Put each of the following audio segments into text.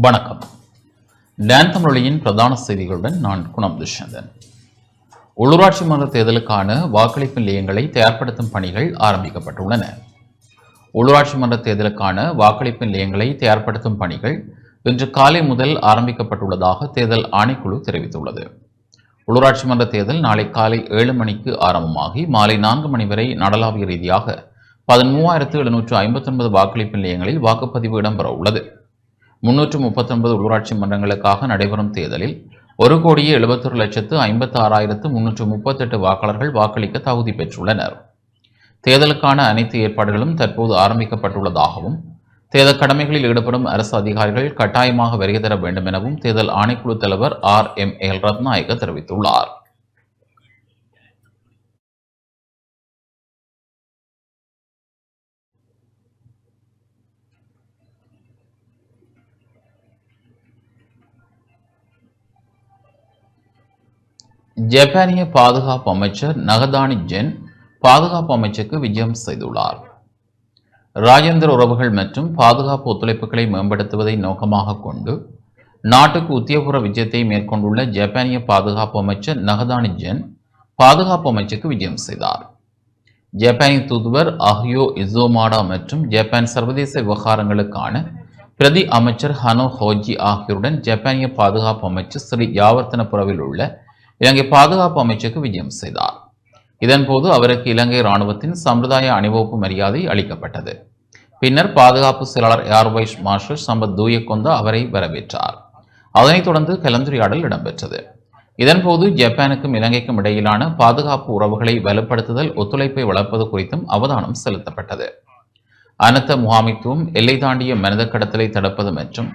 வணக்கம். டான் தமிழொலியின் பிரதான செய்திகளுடன் நான் குணம் துஷ்யந்தன். உள்ளூராட்சி மன்ற தேர்தலுக்கான வாக்களிப்பு நிலையங்களை தயார்படுத்தும் பணிகள் ஆரம்பிக்கப்பட்டுள்ளன. உள்ளூராட்சி மன்ற தேர்தலுக்கான வாக்களிப்பு நிலையங்களை தயார்படுத்தும் பணிகள் இன்று காலை முதல் ஆரம்பிக்கப்பட்டுள்ளதாக தேர்தல் ஆணைக்குழு தெரிவித்துள்ளது. உள்ளூராட்சி மன்ற தேர்தல் நாளை காலை 7 மணிக்கு ஆரம்பமாகி மாலை 4 மணி வரை நாடளாவிய ரீதியாக 13,759 வாக்களிப்பு நிலையங்களில் வாக்குப்பதிவு இடம்பெற உள்ளது. 339 உள்ளூராட்சி மன்றங்களுக்காக நடைபெறும் தேர்தலில் 1,71,56,338 வாக்காளர்கள் வாக்களிக்க தகுதி பெற்றுள்ளனர். தேர்தலுக்கான அனைத்து ஏற்பாடுகளும் தற்போது ஆரம்பிக்கப்பட்டுள்ளதாகவும் தேர்தல் கடமைகளில் ஈடுபடும் அரசு அதிகாரிகள் கட்டாயமாக வருகை தர வேண்டும் எனவும் தேர்தல் ஆணைக்குழு தலைவர் RML ரத்நாயக்க தெரிவித்துள்ளார். ஜப்பானிய பாதுகாப்பு அமைச்சர் நகதானி ஜென் பாதுகாப்பு அமைச்சுக்கு விஜயம் செய்துள்ளார். ராஜேந்திர உறவுகள் மற்றும் பாதுகாப்பு ஒத்துழைப்புகளை மேம்படுத்துவதை நோக்கமாக கொண்டு நாட்டுக்கு உத்தியோகபூர்வ விஜயத்தை மேற்கொண்டுள்ள ஜப்பானிய பாதுகாப்பு அமைச்சர் நகதானி ஜென் பாதுகாப்பு அமைச்சுக்கு விஜயம் செய்தார். ஜப்பானிய தூதுவர் அஹியோ இசோமாடா மற்றும் ஜப்பான் சர்வதேச விவகாரங்களுக்கான பிரதி அமைச்சர் ஹனோ ஹோஜி ஆகியோருடன் ஜப்பானிய பாதுகாப்பு அமைச்சர் ஸ்ரீ யாவர்த்தனபுரவில் உள்ள இலங்கை பாதுகாப்பு அமைச்சுக்கு விஜயம் செய்தார். இதன்போது அவருக்கு இலங்கை இராணுவத்தின் சம்பிரதாய அணிவகுப்பு மரியாதை அளிக்கப்பட்டது. பின்னர் பாதுகாப்பு செயலாளர் ஏர் வைஸ் மார்ஷல் சம்பத் தூயகொந்த அவரை வரவேற்றார். அதனைத் தொடர்ந்து கலந்துரையாடல் இடம்பெற்றது. இதன்போது ஜப்பானுக்கும் இலங்கைக்கும் இடையிலான பாதுகாப்பு உறவுகளை வலுப்படுத்துதல், ஒத்துழைப்பை வளர்ப்பது குறித்தும் அவதானம் செலுத்தப்பட்டது. அனர்த்த முகாமைத்துவம், எல்லை தாண்டிய மனித கடத்தலை தடுப்பது மற்றும்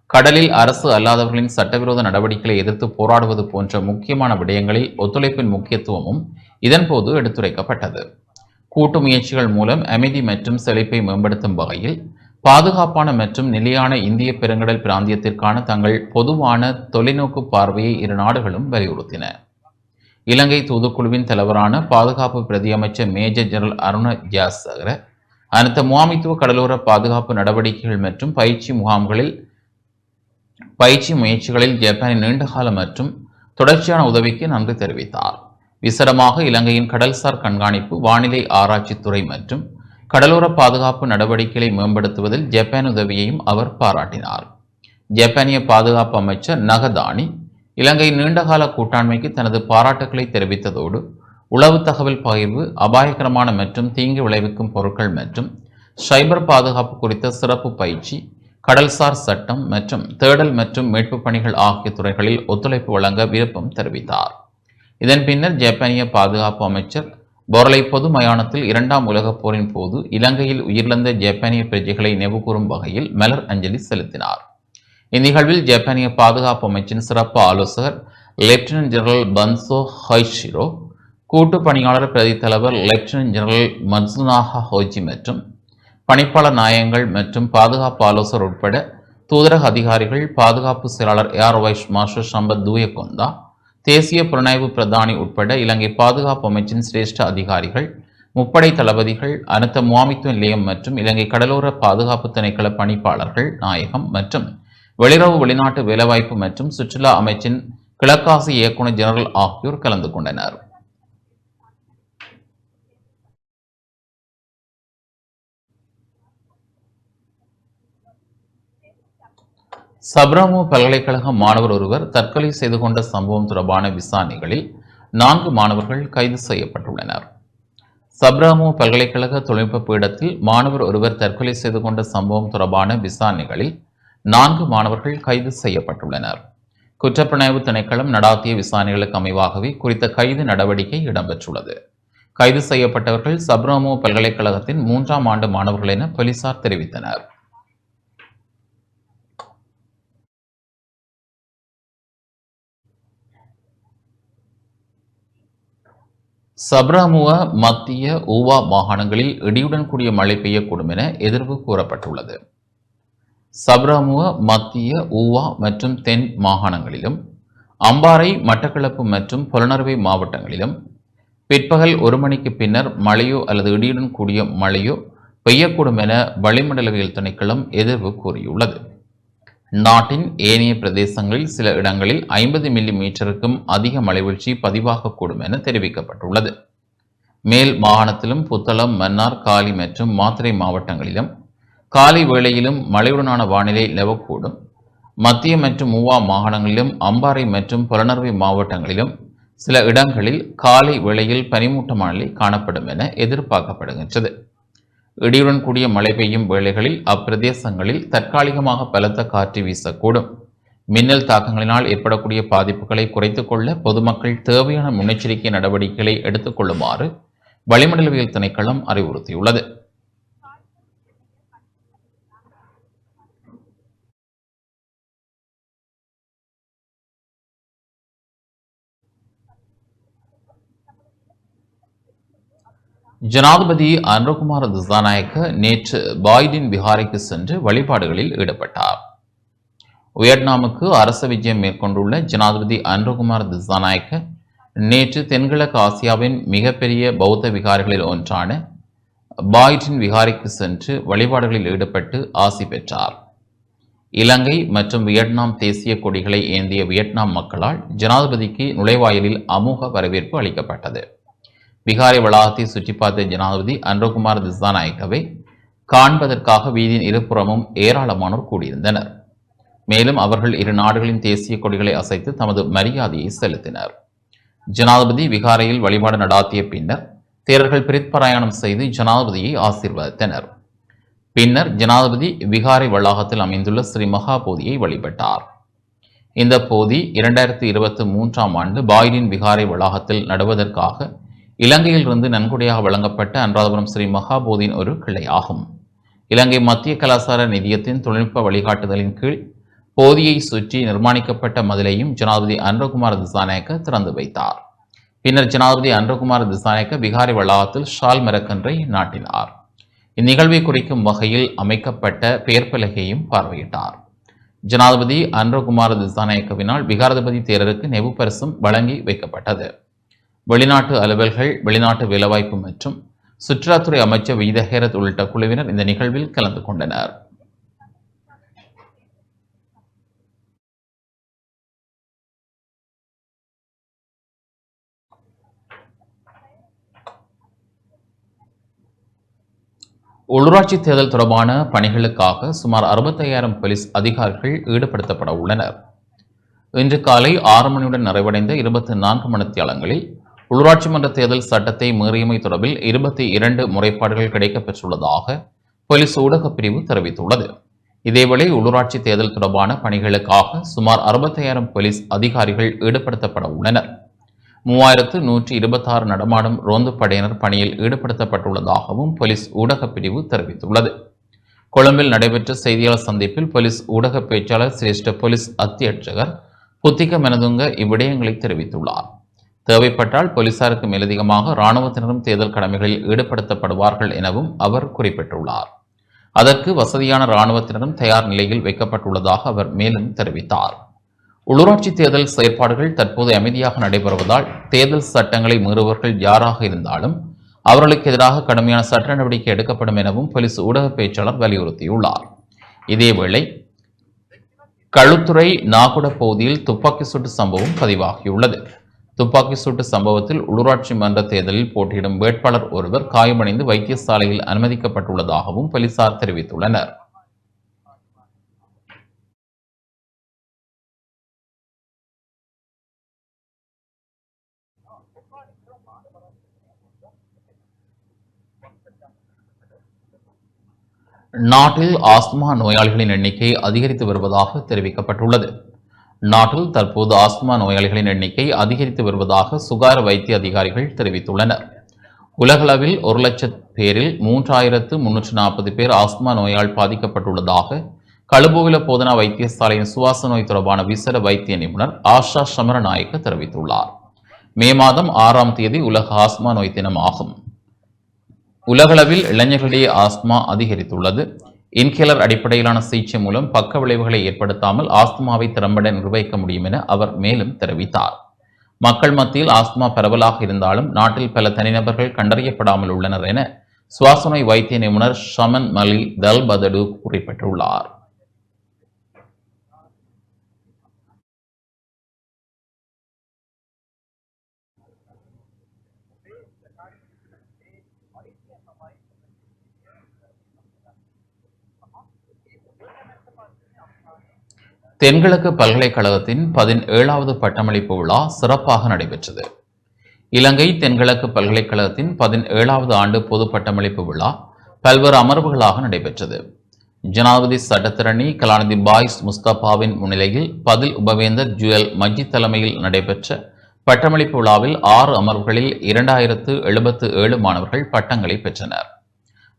கடலில் அரசு அல்லாதவர்களின் சட்டவிரோத நடவடிக்கைகளை எதிர்த்து போராடுவது போன்ற முக்கியமான விடயங்களில் ஒத்துழைப்பின் முக்கியத்துவமும் இதன்போது எடுத்துரைக்கப்பட்டது. கூட்டு முயற்சிகள் மூலம் அமைதி மற்றும் செழிப்பை மேம்படுத்தும் வகையில் பாதுகாப்பான மற்றும் நிலையான இந்திய பெருங்கடல் பிராந்தியத்திற்கான தங்கள் பொதுவான தொலைநோக்கு பார்வையை இரு நாடுகளும் வலியுறுத்தின. இலங்கை தூதுக்குழுவின் தலைவரான பாதுகாப்பு பிரதி அமைச்சர் மேஜர் ஜெனரல் அருண ஜாசகர அனைத்து முகாமைத்துவ கடலோர பாதுகாப்பு நடவடிக்கைகள் மற்றும் பயிற்சி முயற்சிகளில் ஜப்பானின் நீண்டகால மற்றும் தொடர்ச்சியான உதவிக்கு நன்றி தெரிவித்தார். விசேடமாக இலங்கையின் கடல்சார் கண்காணிப்பு, வானிலை ஆராய்ச்சித்துறை மற்றும் கடலோர பாதுகாப்பு நடவடிக்கைகளை மேம்படுத்துவதில் ஜப்பான் உதவியையும் அவர் பாராட்டினார். ஜப்பானிய பாதுகாப்பு அமைச்சர் நகதானி இலங்கை நீண்டகால கூட்டாண்மைக்கு தனது பாராட்டுக்களை தெரிவித்ததோடு உளவு தகவல் பகிர்வு, அபாயகரமான மற்றும் தீங்கு விளைவிக்கும் பொருட்கள் மற்றும் சைபர் பாதுகாப்பு குறித்த சிறப்பு பயிற்சி, கடல்சார் சட்டம் மற்றும் தேடல் மற்றும் மீட்பு பணிகள் ஆகிய துறைகளில் ஒத்துழைப்பு வழங்க விருப்பம் தெரிவித்தார். இதன் பின்னர் ஜப்பானிய பாதுகாப்பு அமைச்சர் பொரலை பொது மயானத்தில் 2ஆம் உலகப் போரின் போது இலங்கையில் உயிரிழந்த ஜப்பானிய பிரஜைகளை நினைவுகூரும் வகையில் மலர் அஞ்சலி செலுத்தினார். இந்நிகழ்வில் ஜப்பானிய பாதுகாப்பு அமைச்சின் சிறப்பு ஆலோசகர் லெப்டினன்ட் ஜெனரல் பன்சோ ஹைஷிரோ, கூட்டு பணியாளர் பிரதி தலைவர் லெப்டினன்ட் ஜெனரல் மட்சுனாகா ஹோஜி மற்றும் பணிப்பாளர் நாயகங்கள் மற்றும் பாதுகாப்பு ஆலோசகர் உட்பட தூதரக அதிகாரிகள், பாதுகாப்பு செயலாளர் air vice marshal Sampath Thuyacontha, தேசிய புலனாய்வு பிரதானி உட்பட இலங்கை பாதுகாப்பு அமைச்சின் சிரேஷ்ட அதிகாரிகள், முப்படை தளபதிகள், அனர்த்த முகாமைத்துவ நிலையம் மற்றும் இலங்கை கடலோர பாதுகாப்பு திணைக்கள பணிப்பாளர்கள் நாயகம் மற்றும் வெளியுறவு, வெளிநாட்டு வேலைவாய்ப்பு மற்றும் சுற்றுலா அமைச்சின் கிழக்காசிய இயக்குநர் ஜெனரல் ஆகியோர் கலந்து கொண்டனர். சப்ரமோ பல்கலைக்கழக மாணவர் ஒருவர் தற்கொலை செய்து கொண்ட சம்பவம் தொடர்பான விசாரணைகளில் 4 மாணவர்கள் கைது செய்யப்பட்டுள்ளனர். சப்ரமோ பல்கலைக்கழக தொழில்நுட்ப பீடத்தில் மாணவர் ஒருவர் தற்கொலை செய்து கொண்ட சம்பவம் தொடர்பான விசாரணைகளில் 4 மாணவர்கள் கைது செய்யப்பட்டுள்ளனர். குற்றப்புலனாய்வு திணைக்களம் நடாத்திய விசாரணைகளுக்கு அமைவாகவே குறித்த கைது நடவடிக்கை இடம்பெற்றுள்ளது. கைது செய்யப்பட்டவர்கள் சப்ரமோ பல்கலைக்கழகத்தின் 3ஆம் ஆண்டு மாணவர்கள் என போலீசார் தெரிவித்தனர். சப்ரமுவ, மத்திய, ஊவா மாகாணங்களில் இடியுடன் கூடிய மழை பெய்யக்கூடும் என எதிர்வு கூறப்பட்டுள்ளது. சப்ரமுவ, மத்திய, ஊவா மற்றும் தென் மாகாணங்களிலும், அம்பாறை, மட்டக்களப்பு மற்றும் புலனறுவை மாவட்டங்களிலும் பிற்பகல் 1 மணிக்கு பின்னர் மழையோ அல்லது இடியுடன் கூடிய மழையோ பெய்யக்கூடும் என வளிமண்டலவியல் திணைக்களம் எதிர்வு கூறியுள்ளது. நாட்டின் ஏனைய பிரதேசங்களில் சில இடங்களில் 50 மில்லி மீட்டருக்கும் அதிக மழைவீழ்ச்சி பதிவாகக்கூடும் என தெரிவிக்கப்பட்டுள்ளது. மேல் மாகாணத்திலும் புத்தளம், மன்னார், காலி மற்றும் மாத்தறை மாவட்டங்களிலும் காலை வேளையிலும் மழையுடனான வானிலை நிலவக்கூடும். மத்திய மற்றும் மூவா மாகாணங்களிலும் அம்பாறை மற்றும் புலனறுவை மாவட்டங்களிலும் சில இடங்களில் காலை வேளையில் பனிமூட்டமான நிலை காணப்படும் என எதிர்பார்க்கப்படுகின்றது. இடியுடன் கூடிய மழை பெய்யும் வேளைகளில் அப்பிரதேசங்களில் தற்காலிகமாக பலத்த காற்று வீசக்கூடும். மின்னல் தாக்கங்களினால் ஏற்படக்கூடிய பாதிப்புகளை குறைத்துக் கொள்ள பொதுமக்கள் தேவையான முன்னெச்சரிக்கை நடவடிக்கைகளை எடுத்துக் கொள்ளுமாறு வளிமண்டலவியல் திணைக்களம் அறிவுறுத்தியுள்ளது. ஜனாதிபதி அனுரகுமார திசாநாயக்க நேற்று பாய்டின் விஹாரைக்கு சென்று வழிபாடுகளில் ஈடுபட்டார். வியட்நாமுக்கு அரச விஜயம் மேற்கொண்டுள்ள ஜனாதிபதி அனுரகுமார திசாநாயக்க நேற்று தென்கிழக்கு ஆசியாவின் மிகப்பெரிய பௌத்த விகாரைகளில் ஒன்றான பாய்டின் விஹாரைக்கு சென்று வழிபாடுகளில் ஈடுபட்டு ஆசி பெற்றார். இலங்கை மற்றும் வியட்நாம் தேசிய கொடிகளை ஏந்திய வியட்நாம் மக்களால் ஜனாதிபதிக்கு நுழைவாயிலில் அமோக வரவேற்பு அளிக்கப்பட்டது. விகாரை வளாகத்தை சுற்றி பார்த்த ஜனாதிபதி அனுரகுமார் திசாநாயக்கவை காண்பதற்காக வீதியின் இருபுறமும் ஏராளமானோர் கூடியிருந்தனர். மேலும் அவர்கள் இரு நாடுகளின் தேசிய கொடிகளை அசைத்து தமது மரியாதையை செலுத்தினர். ஜனாதிபதி விகாரையில் வழிபாடு நடாத்திய பின்னர் தேரர்கள் பிரயாணம் செய்து ஜனாதிபதியை ஆசீர்வதித்தனர். பின்னர் ஜனாதிபதி விகாரை வளாகத்தில் அமைந்துள்ள ஸ்ரீ மகாபோதியை வழிபட்டார். இந்த போதி 2023ஆம் ஆண்டு பாய்டின் விகாரை வளாகத்தில் நடுவதற்காக இலங்கையில் இருந்து நன்கொடையாக வழங்கப்பட்ட அனுராதபுரம் ஸ்ரீ மகாபோதியின் ஒரு கிளையாகும். இலங்கை மத்திய கலாசார நிதியத்தின் தொழில்நுட்ப வழிகாட்டுதலின் கீழ் போதியை சுற்றி நிர்மாணிக்கப்பட்ட மதிலையும் ஜனாதிபதி அனுரகுமார திசாநாயக்க திறந்து வைத்தார். பின்னர் ஜனாதிபதி அனுரகுமார திசாநாயக்க விகாரை வளாகத்தில் ஷால் மரக்கன்றை நாட்டினார். இந்நிகழ்வை குறிக்கும் வகையில் அமைக்கப்பட்ட பெயர் பலகையையும் பார்வையிட்டார். ஜனாதிபதி அனுரகுமார திசாநாயக்கவினால் விகாராதிபதி தேரருக்கு நெவு பரிசும் வழங்கி வைக்கப்பட்டது. வெளிநாட்டு அலுவல்கள், வெளிநாட்டு வேலைவாய்ப்பு மற்றும் சுற்றுலாத்துறை அமைச்சர் வீத ஹேரத் உள்ளிட்ட குழுவினர் இந்த நிகழ்வில் கலந்து கொண்டனர். உள்ளூராட்சி தேர்தல் தொடர்பான பணிகளுக்காக சுமார் 65,000 போலீஸ் அதிகாரிகள் ஈடுபடுத்தப்பட உள்ளனர். இன்று காலை 6 மணியுடன் நிறைவடைந்த 24 மணித்தியாலங்களில் உள்ளூராட்சி மன்ற தேர்தல் சட்டத்தை மீறியமை தொடர்பில் 22 முறைப்பாடுகள் கிடைக்கப்பெற்றுள்ளதாக போலீஸ் ஊடகப் பிரிவு தெரிவித்துள்ளது. இதேவேளை உள்ளூராட்சி தேர்தல் தொடர்பான பணிகளுக்காக சுமார் 65,000 போலீஸ் அதிகாரிகள் ஈடுபடுத்தப்பட உள்ளனர். 3126 நடமாடும் ரோந்து படையினர் பணியில் ஈடுபடுத்தப்பட்டுள்ளதாகவும் போலீஸ் ஊடகப் பிரிவு தெரிவித்துள்ளது. கொழும்பில் நடைபெற்ற செய்தியாளர் சந்திப்பில் போலீஸ் ஊடக பேச்சாளர் சிரேஷ்ட போலீஸ் அத்தியட்சகர் புத்திக மெனதுங்க இவ்விடயங்களை தெரிவித்துள்ளார். தேவைப்பட்டால் போலீசாருக்கு மேலதிகமாக இராணுவத்தினரும் தேர்தல் கடமைகளில் ஈடுபடுத்தப்படுவார்கள் எனவும் அவர் குறிப்பிட்டுள்ளார். அதற்கு வசதியான இராணுவத்தினரும் தயார் நிலையில் வைக்கப்பட்டுள்ளதாக அவர் மேலும் தெரிவித்தார். உள்ளூராட்சி தேர்தல் செயற்பாடுகள் தற்போது அமைதியாக நடைபெறுவதால் தேர்தல் சட்டங்களை மீறுபவர்கள் யாராக இருந்தாலும் அவர்களுக்கு எதிராக கடுமையான சட்ட நடவடிக்கை எடுக்கப்படும் எனவும் போலீஸ் ஊடக பேச்சாளர் வலியுறுத்தியுள்ளார். இதேவேளை களுத்துறை நாகுட பகுதியில் துப்பாக்கி சூட்டு சம்பவம் பதிவாகியுள்ளது. துப்பாக்கி சூட்டு சம்பவத்தில் உள்ளூராட்சி மன்ற தேர்தலில் போட்டியிடும் வேட்பாளர் ஒருவர் காயமடைந்து வைத்தியசாலையில் அனுமதிக்கப்பட்டுள்ளதாகவும் போலீசார் தெரிவித்துள்ளனர். நாட்டில் ஆஸ்துமா நோயாளிகளின் எண்ணிக்கை அதிகரித்து வருவதாக தெரிவிக்கப்பட்டுள்ளது. நாட்டில் தற்போது ஆஸ்துமா நோயாளிகளின் எண்ணிக்கை அதிகரித்து வருவதாக சுகாதார வைத்திய அதிகாரிகள் தெரிவித்துள்ளனர். உலகளவில் 1,00,000 பேரில் 3,340 பேர் ஆஸ்துமா நோயால் பாதிக்கப்பட்டுள்ளதாக களுபுவில போதனா வைத்தியசாலையின் சுவாச நோய் தொடர்பான விசேட வைத்திய நிபுணர் ஆஷா சமரநாயக்க தெரிவித்துள்ளார். மே மாதம் 6ஆம் தேதி உலக ஆஸ்துமா நோய் தினம் ஆகும். உலகளவில் இளைஞர்களிடையே ஆஸ்துமா அதிகரித்துள்ளது. இன்ஹேலர் அடிப்படையிலான சிகிச்சை மூலம் பக்க விளைவுகளை ஏற்படுத்தாமல் ஆஸ்துமாவை திறம்பட நிர்வகிக்க முடியும் என அவர் மேலும் தெரிவித்தார். மக்கள் மத்தியில் ஆஸ்துமா பரவலாக இருந்தாலும் நாட்டில் பல தனிநபர்கள் கண்டறியப்படாமல் உள்ளனர் என சுவாசநோய் வைத்திய நிபுணர் ஷமன் மலி தல்பதடு குறிப்பிட்டுள்ளார். தென்கிழக்கு பல்கலைக்கழகத்தின் 17வது பட்டமளிப்பு விழா சிறப்பாக நடைபெற்றது. இலங்கை தென்கிழக்கு பல்கலைக்கழகத்தின் 17வது ஆண்டு பொது பட்டமளிப்பு விழா பல்வேறு அமர்வுகளாக நடைபெற்றது. ஜனாதிபதி சட்டத்திரணி கலாநிதி பாய்ஸ் முஸ்தபாவின் முன்னிலையில் பதில் உபவேந்தர் ஜுவல் மஜித் தலைமையில் நடைபெற்ற பட்டமளிப்பு விழாவில் 6 அமர்வுகளில் 2077 மாணவர்கள் பட்டங்களை பெற்றனர்.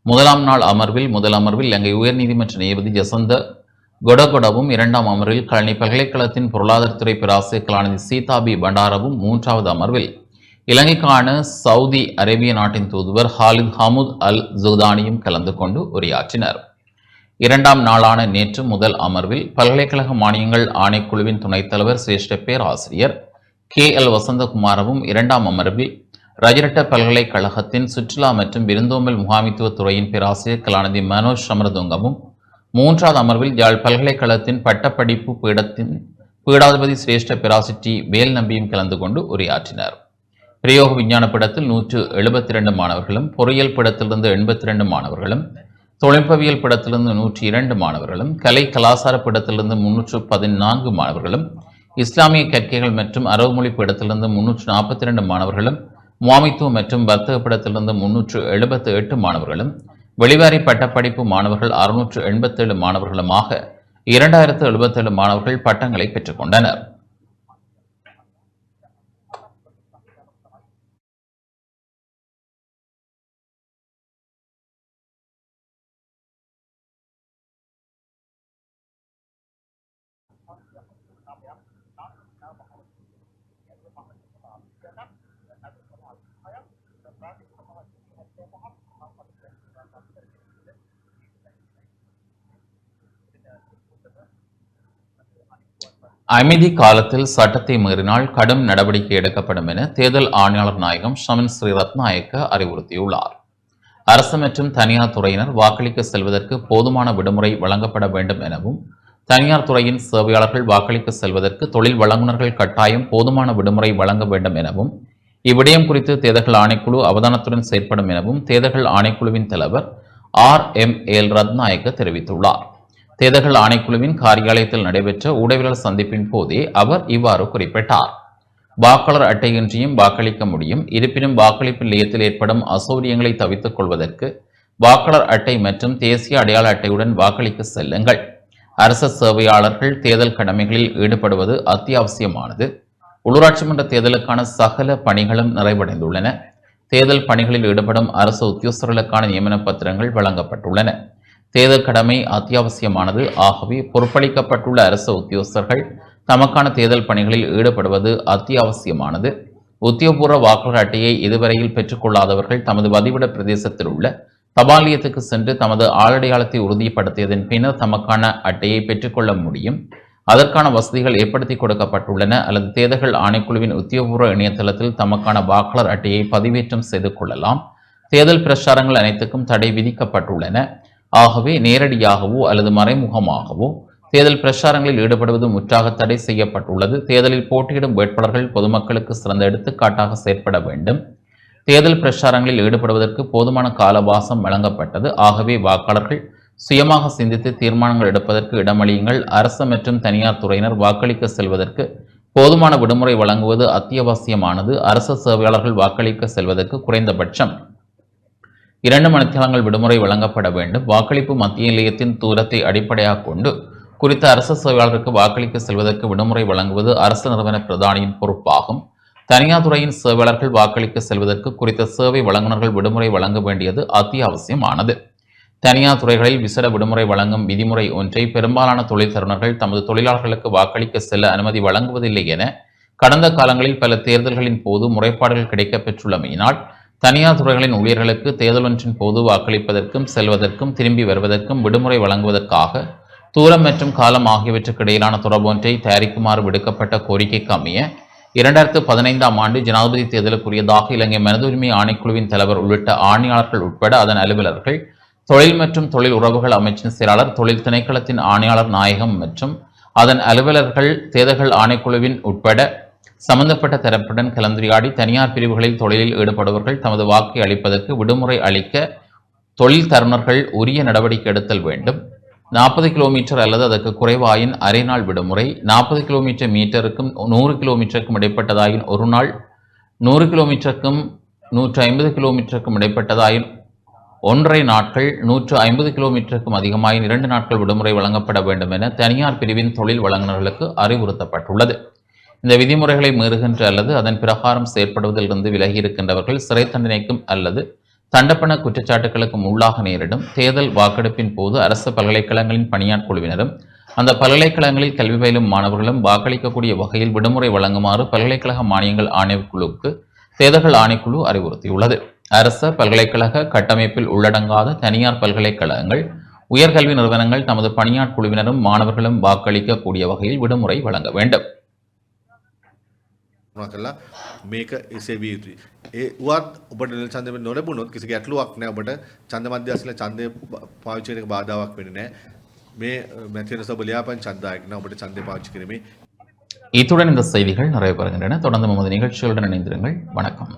முதலாம் நாள் அமர்வில் இலங்கை உயர்நீதிமன்ற நீதிபதி ஜசந்த கொடகொடவும், 2ஆம் அமர்வில் கல்வி பல்கலைக்கழகத்தின் பொருளாதாரத்துறை பேராசிரியர் கலாநிதி சீதாபி பண்டாரவும், 3வது அமர்வில் இலங்கைக்கான சவுதி அரேபிய நாட்டின் தூதுவர் ஹாலித் ஹமூத் அல் ஜுதானியும் கலந்து கொண்டு உரையாற்றினர். 2ஆம் நாளான நேற்று முதல் அமர்வில் பல்கலைக்கழக மானியங்கள் ஆணைக்குழுவின் துணைத் தலைவர் சிரேஷ்ட பேராசிரியர் KL வசந்தகுமாரவும், 2ஆம் அமர்வில் ரஜரட்ட பல்கலைக்கழகத்தின் சுற்றுலா மற்றும் விருந்தோம்பல் முகாமித்துவ துறையின் பேராசிரியர் கலாநிதி மனோஜ் சமரதுங்கமும், 3வது அமர்வில் யாழ் பல்கலைக்கழகத்தின் பட்டப்படிப்பு பீடத்தின் பீடாதிபதி சிரேஷ்ட பேராசிரியர் டி வேல் நம்பியும் கலந்து கொண்டு உரையாற்றினர். பிரயோக விஞ்ஞான பீடத்தில் 172 மாணவர்களும், பொறியியல் பீடத்திலிருந்து 82 மாணவர்களும், தொழில்நுட்பவியல் பீடத்திலிருந்து 102 மாணவர்களும், கலை கலாசார பீடத்திலிருந்து 314 மாணவர்களும், இஸ்லாமிய கற்கைகள் மற்றும் அரபு மொழி பீடத்திலிருந்து 342 மாணவர்களும், முகாமைத்துவம் மற்றும் வர்த்தக பீடத்திலிருந்து 378 மாணவர்களும், வெளிவாரி பட்டப்படிப்பு மாணவர்கள் 687 மாணவர்களுமாக 2077 மாணவர்கள் பட்டங்களை பெற்றுக் கொண்டனர். அமைதி காலத்தில் சட்டத்தை மீறினால் கடும் நடவடிக்கை எடுக்கப்படும் என தேர்தல் ஆணையாளர் நாயகம் ஷமன் ஸ்ரீ ரத்நாயக்க அறிவுறுத்தியுள்ளார். அரசு மற்றும் தனியார் துறையினர் வாக்களிக்க செல்வதற்கு போதுமான விடுமுறை வழங்கப்பட வேண்டும் எனவும், தனியார் துறையின் சேவையாளர்கள் வாக்களிக்க செல்வதற்கு தொழில் வழங்குநர்கள் கட்டாயம் போதுமான விடுமுறை வழங்க வேண்டும் எனவும், இவ்விடயம் குறித்து தேர்தல்கள் ஆணைக்குழு அவதானத்துடன் செயற்படும் எனவும் தேர்தல்கள் ஆணைக்குழுவின் தலைவர் RML ரத்நாயக்க தெரிவித்துள்ளார். தேர்தல்கள் ஆணைக்குழுவின் காரியாலயத்தில் நடைபெற்ற ஊடகவியலாளர் சந்திப்பின் போதே அவர் இவ்வாறு குறிப்பிட்டார். வாக்காளர் அட்டையின்றியும் வாக்களிக்க முடியும். இருப்பினும் வாக்களிப்பு நிலையத்தில் ஏற்படும் அசௌகரியங்களை தவிர்த்துக் கொள்வதற்கு வாக்காளர் அட்டை மற்றும் தேசிய அடையாள அட்டையுடன் வாக்களிக்க செல்லுங்கள். அரசு சேவையாளர்கள் தேர்தல் கடமைகளில் ஈடுபடுவது அத்தியாவசியமானது. உள்ளூராட்சி மன்ற தேர்தலுக்கான சகல பணிகளும் நிறைவடைந்துள்ளன. தேர்தல் பணிகளில் ஈடுபடும் அரசு உத்தியோகஸ்தர்களுக்கான நியமன பத்திரங்கள் வழங்கப்பட்டுள்ளன. தேர்தல் கடமை அத்தியாவசியமானது. ஆகவே பொறுப்பளிக்கப்பட்டுள்ள அரசு உத்தியோகஸ்தர்கள் தமக்கான தேர்தல் பணிகளில் ஈடுபடுவது அத்தியாவசியமானது. உத்தியோகபூர்வ வாக்காளர் அட்டையை இதுவரையில் பெற்றுக் கொள்ளாதவர்கள் தமது வதிவிட பிரதேசத்தில் உள்ள தபால் நிலையத்துக்கு சென்று தமது ஆளடையாளத்தை உறுதிப்படுத்தியதன் பின்னர் தமக்கான அட்டையை பெற்றுக்கொள்ள முடியும். அதற்கான வசதிகள் ஏற்படுத்தி கொடுக்கப்பட்டுள்ளன. அல்லது தேர்தல்கள் ஆணைக்குழுவின் உத்தியோகபூர்வ இணையதளத்தில் தமக்கான வாக்காளர் அட்டையை பதிவேற்றம் செய்து கொள்ளலாம். தேர்தல் பிரச்சாரங்கள் அனைத்துக்கும் தடை விதிக்கப்பட்டுள்ளன. ஆகவே நேரடியாகவோ அல்லது மறைமுகமாகவோ தேர்தல் பிரச்சாரங்களில் ஈடுபடுவது முற்றாக தடை செய்யப்பட்டுள்ளது. தேர்தலில் போட்டியிடும் வேட்பாளர்கள் பொதுமக்களுக்கு சிறந்த எடுத்துக்காட்டாக செயற்பட வேண்டும். தேர்தல் பிரச்சாரங்களில் ஈடுபடுவதற்கு போதுமான காலவாசம் வழங்கப்பட்டது. ஆகவே வாக்காளர்கள் சுயமாக சிந்தித்து தீர்மானங்கள் எடுப்பதற்கு இடமளியுங்கள். அரசு மற்றும் தனியார் துறையினர் வாக்களிக்க செல்வதற்கு போதுமான விடுமுறை வழங்குவது அத்தியாவசியமானது. அரசு சேவையாளர்கள் வாக்களிக்க செல்வதற்கு குறைந்தபட்சம் 2 மணித்தியாலங்கள் விடுமுறை வழங்கப்பட வேண்டும். வாக்களிப்பு மத்திய நிலையத்தின் தூரத்தை அடிப்படையாக கொண்டு குறித்த அரசு சேவையாளருக்கு வாக்களிக்க செல்வதற்கு விடுமுறை வழங்குவது அரசு நிறுவன பிரதானியின் பொறுப்பாகும். தனியார் துறையின் சேவையாளர்கள் வாக்களிக்க செல்வதற்கு குறித்த சேவை வழங்குநர்கள் விடுமுறை வழங்க வேண்டியது அத்தியாவசியமானது. தனியார் துறைகளில் விசேட விடுமுறை வழங்கும் விதிமுறை ஒன்றை பெரும்பாலான தொழில் தருணர்கள் தமது தொழிலாளர்களுக்கு வாக்களிக்க செல்ல அனுமதி வழங்குவதில்லை என கடந்த காலங்களில் பல தேர்தல்களின் போது முறைப்பாடுகள் கிடைக்கப்பெற்றுள்ளமையினால் தனியார் துறைகளின் ஊழியர்களுக்கு தேர்தல் ஒன்றின் போது வாக்களிப்பதற்கும் செல்வதற்கும் திரும்பி வருவதற்கும் விடுமுறை வழங்குவதற்காக தூரம் மற்றும் காலம் ஆகியவற்றுக்கு இடையிலான தொடர்பொன்றை தயாரிக்குமாறு விடுக்கப்பட்ட கோரிக்கைக்கு அமைய 2015ஆம் ஆண்டு ஜனாதிபதி தேர்தலுக்குரியதாக இலங்கை மனித உரிமை ஆணைக்குழுவின் தலைவர் உள்ளிட்ட ஆணையாளர்கள் உட்பட அதன் அலுவலர்கள், தொழில் மற்றும் தொழில் உறவுகள் அமைச்சின் செயலாளர், தொழில் திணைக்களத்தின் ஆணையாளர் நாயகம் மற்றும் அதன் அலுவலர்கள் தேர்தல்கள் ஆணைக்குழுவின் உட்பட சம்பந்தப்பட்ட தரப்புடன் கலந்துரையாடி தனியார் பிரிவுகளில் தொழிலில் ஈடுபடுபவர்கள் தமது வாக்கை அளிப்பதற்கு விடுமுறை அளிக்க தொழில் தருணர்கள் உரிய நடவடிக்கை எடுத்தல் வேண்டும். 40 கிலோமீட்டர் அல்லது அதற்கு குறைவாயின் அரை நாள் விடுமுறை, 40 கிலோமீட்டர் மீட்டருக்கும் 100 கிலோமீட்டருக்கும் இடைப்பட்டதாயின் ஒரு நாள், 100 கிலோமீட்டருக்கும் 150 கிலோமீட்டருக்கும் இடைப்பட்டதாயின் 1.5 நாட்கள், 150 கிலோமீட்டருக்கும் அதிகமாயின் 2 நாட்கள் விடுமுறை வழங்கப்பட வேண்டும் என தனியார் பிரிவின் தொழில் வழங்குநர்களுக்கு அறிவுறுத்தப்பட்டுள்ளது. இந்த விதிமுறைகளை மீறுகின்ற அல்லது அதன் பிரகாரம் செயற்படுவதிலிருந்து விலகி இருக்கின்றவர்கள் சிறை தண்டனைக்கும் அல்லது தண்டப்பண குற்றச்சாட்டுகளுக்கும் உள்ளாக நேரிடும். தேர்தல் வாக்கெடுப்பின் போது அரசு பல்கலைக்கழகங்களின் பணியாட்குழுவினரும் அந்த பல்கலைக்கழகங்களில் கல்வி பயிலும் மாணவர்களும் வாக்களிக்கக்கூடிய வகையில் விடுமுறை வழங்குமாறு பல்கலைக்கழக மானியங்கள் ஆணைக்குழுவுக்கு தேர்தல்கள் ஆணைக்குழு அறிவுறுத்தியுள்ளது. அரச பல்கலைக்கழக கட்டமைப்பில் உள்ளடங்காத தனியார் பல்கலைக்கழகங்கள், உயர்கல்வி நிறுவனங்கள் தமது பணியாட்குழுவினரும் மாணவர்களும் வாக்களிக்கக்கூடிய வகையில் விடுமுறை வழங்க வேண்டும். කලා මේක එසේ විය යුතුයි. ඒ වුවත් ඔබට නිල ඡන්දෙ නොලැබුණොත් කිසි ගැටලුවක් නැහැ. ඔබට ඡන්ද මධ්‍යස්ථානයේ ඡන්දය පාවිච්චි කරන එක බාධාවක් වෙන්නේ නැහැ. මේ මැතිවරණ සභ ලියාපදිංචි ඡන්දායක නම් ඔබට ඡන්දය පාවිච්චි කිරීමේ இத்துடன் இந்த செய்திகள் நிறைவு பெறுகின்றன. தொடர்ந்து நமது நிகழ்ச்சிகளுடன் இணைந்திருங்கள். வணக்கம்.